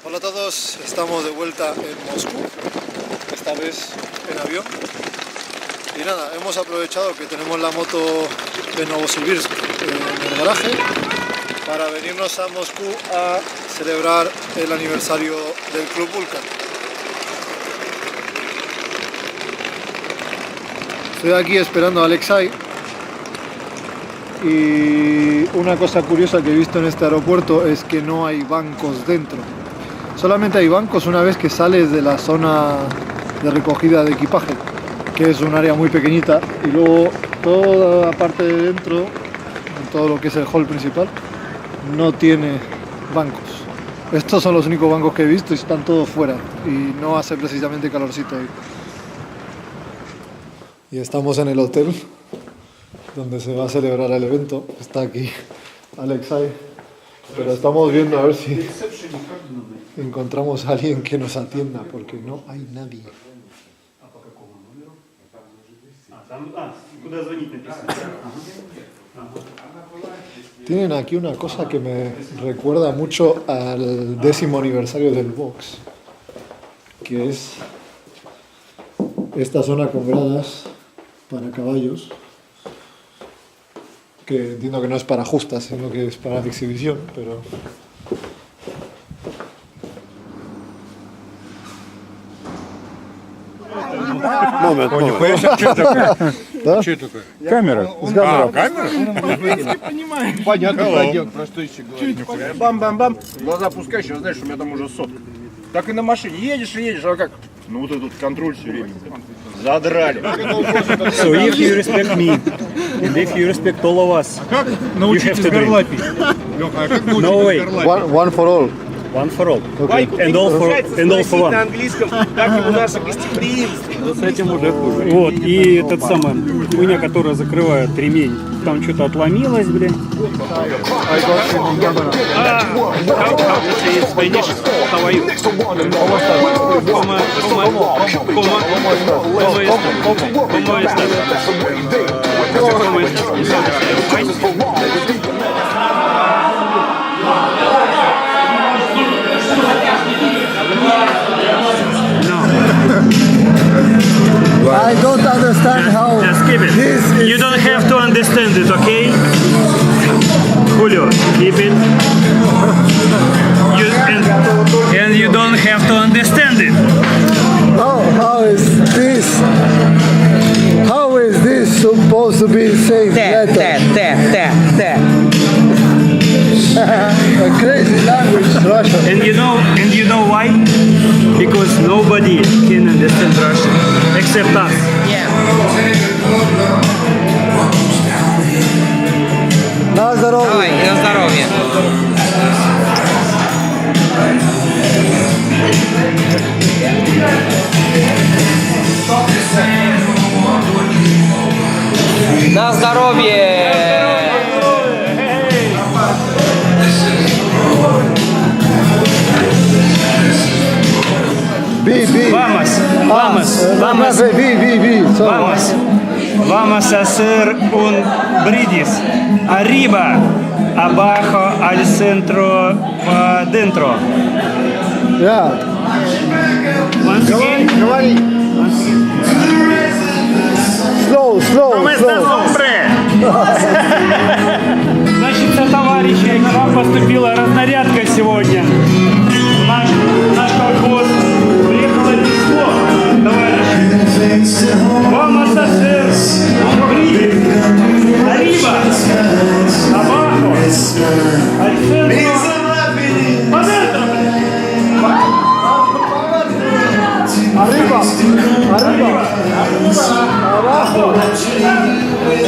Hola a todos, estamos de vuelta en Moscú, esta vez en avión. Y nada, hemos aprovechado que tenemos la moto de Novosibirsk en el garaje para venirnos a Moscú a celebrar el aniversario del Club Vulcan. Estoy aquí esperando a Alexei y una cosa curiosa que he visto en este aeropuerto es que no hay bancos dentro. Solamente hay bancos una vez que sales de la zona de recogida de equipaje, que es un área muy pequeñita, y luego toda la parte de dentro, todo lo que es el hall principal, no tiene bancos. Estos son los únicos bancos que he visto y están todos fuera y no hace precisamente calorcito ahí. Y estamos en el hotel donde se va a celebrar el evento. Está aquí Alexei, pero estamos viendo a ver si encontramos a alguien que nos atienda, porque no hay nadie. Tienen aquí una cosa que me recuerda mucho al 10º aniversario del box, que es esta zona con gradas para caballos, que entiendo que no es para justas, sino que es para exhibición, pero... Момент. Что такое? Да? Что такое? Камера. А, камера? Понятно, Hello. пойдет, простойчик говорит. Бам-бам-бам, глаза пускай, сейчас знаешь, у меня там уже сотка. Так и на машине, едешь и едешь, а как? Ну вот этот контроль все время. Задрали. So if you respect me, and if you respect all of us, Научитесь to drink. горлапить. Леха, а как No научитесь way. горлапить? One for all. one for all, Okay. and all for one. на английском, так и у нас гостеприимство. С этим уже хуже. Вот, и этот самый, хуйня, которая закрывает ремень, там что-то отломилось, блин. I don't understand how Just keep it. this is... You don't have to understand it, okay? Julio, keep it. And you don't have to understand it. How is this supposed to be safe letter? A crazy language, Russian. And you know why? Because nobody can understand Russian except us. На здоровье. Давай, на здоровье. На здоровье. B. Vamos. B. Sorry. Vamos a hacer un brindis. Arriba, abajo, al centro, adentro. Yeah. Once again. Slow. Значит, товарищи, к вам поступила разнарядка сегодня. Наш колхоз приехало письмо, товарищи. Vamos a hacer brindis. Arriba, abajo, al centro, adentro. Arriba.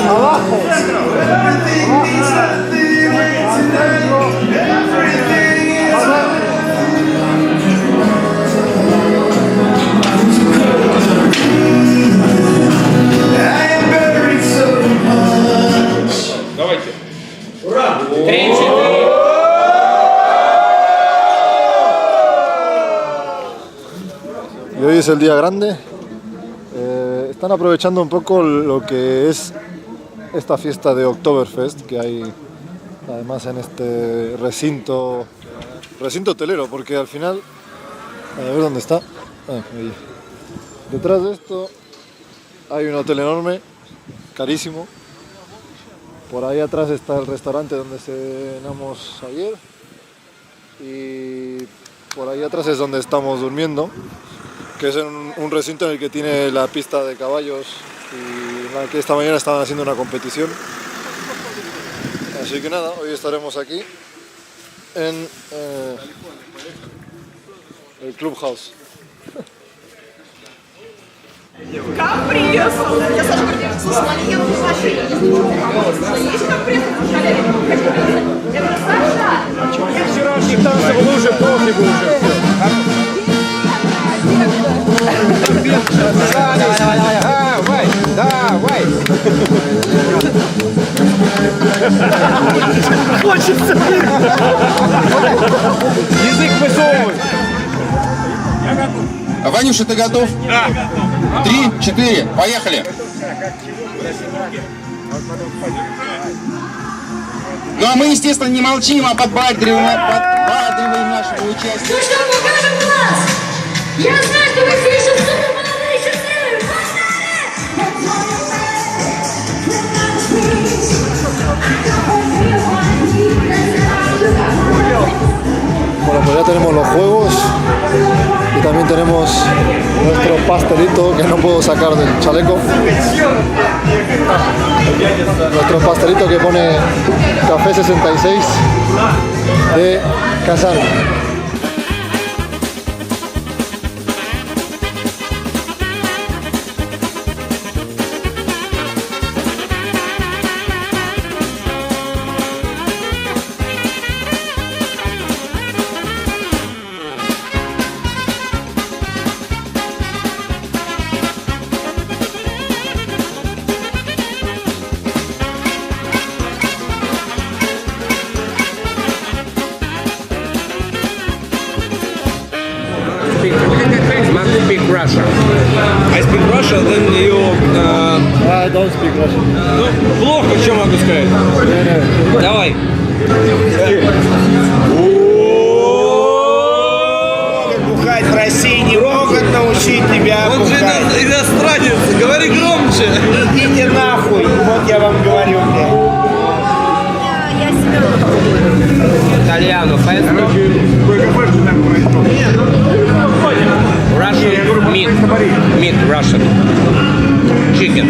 Abajo. Давайте. 3-4. Y hoy es el día grande. Están aprovechando un poco lo que es esta fiesta de Oktoberfest que hay además en este recinto recinto hotelero, porque al final, a ver dónde está. Ahí. Detrás de esto hay un hotel enorme, carísimo. Por ahí atrás está el restaurante donde cenamos ayer. Y por ahí atrás es donde estamos durmiendo, que es en un recinto en el que tiene la pista de caballos y en la que esta mañana estaban haciendo una competición. Así que nada, hoy estaremos aquí en el Clubhouse. Каприз! Я Саша Гордеева слышала, они едут в машине. Есть каприз? Я говорю, Саша! Вчерашних танцев лучше профигу уже все. Давай. Хочется. Язык высовывай. Ванюша, ты готов? Да. 3, 4, поехали. Ну а мы, естественно, не молчим, а подбадриваем нашего участия. Ну что, покажем класс! Я знаю, что вы все еще супер молодые, счастливые! Bueno, pues ya tenemos los juegos y también tenemos nuestro pastelito que no puedo sacar del chaleco. Nuestro pastelito que pone Café 66 de Kazán. Speak Russian. I speak Russian, then you... I don't speak Russian. Ну, плохо, что могу сказать? Давай. Бухать в России не могут научить тебя Он же бухать. иностранец, говори громче. Идите нахуй, вот я вам говорю, блядь. Итальяно, поэтому... Russian meat Russian. Chicken.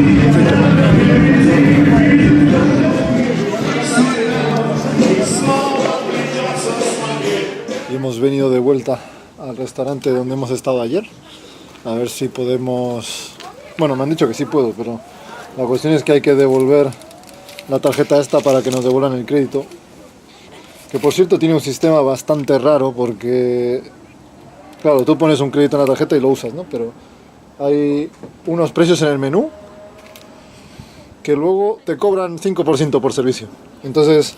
Y hemos venido de vuelta al restaurante donde hemos estado ayer. A ver si podemos... Bueno, me han dicho que sí puedo, pero la cuestión es que hay que devolver la tarjeta esta para que nos devuelvan el crédito. Que por cierto tiene un sistema bastante raro porque... Claro, tú pones un crédito en la tarjeta y lo usas, ¿no? Pero hay unos precios en el menú que luego te cobran 5% por servicio. Entonces,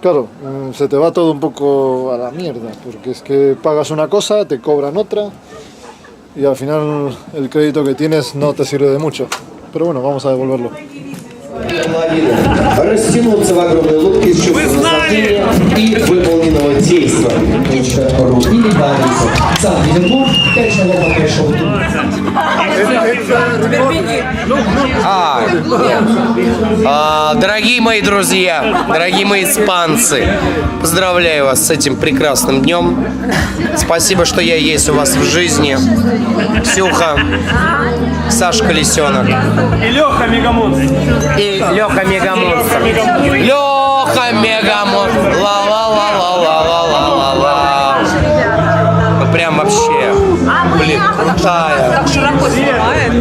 claro, se te va todo un poco a la mierda, porque es que pagas una cosa, te cobran otra y al final el crédito que tienes no te sirve de mucho. Pero bueno, vamos a devolverlo. Растянуться в огромной лодке с чувством наслаждения и выполненного действия. Руки не парятся. Санкт-Петербург, 5 шагов от большого Дорогие мои друзья, дорогие мои испанцы, поздравляю вас с этим прекрасным днем. Спасибо, что я есть у вас в жизни. Ксюха, Сашка Лисенок. И Леха Мегамонстр. И Леха Мегамонстр. Леха Мегамонстр. Ла-ла-ла-ла-ла-ла-ла-ла. Ну прям вообще. Блин, крутая. Так широко снимает.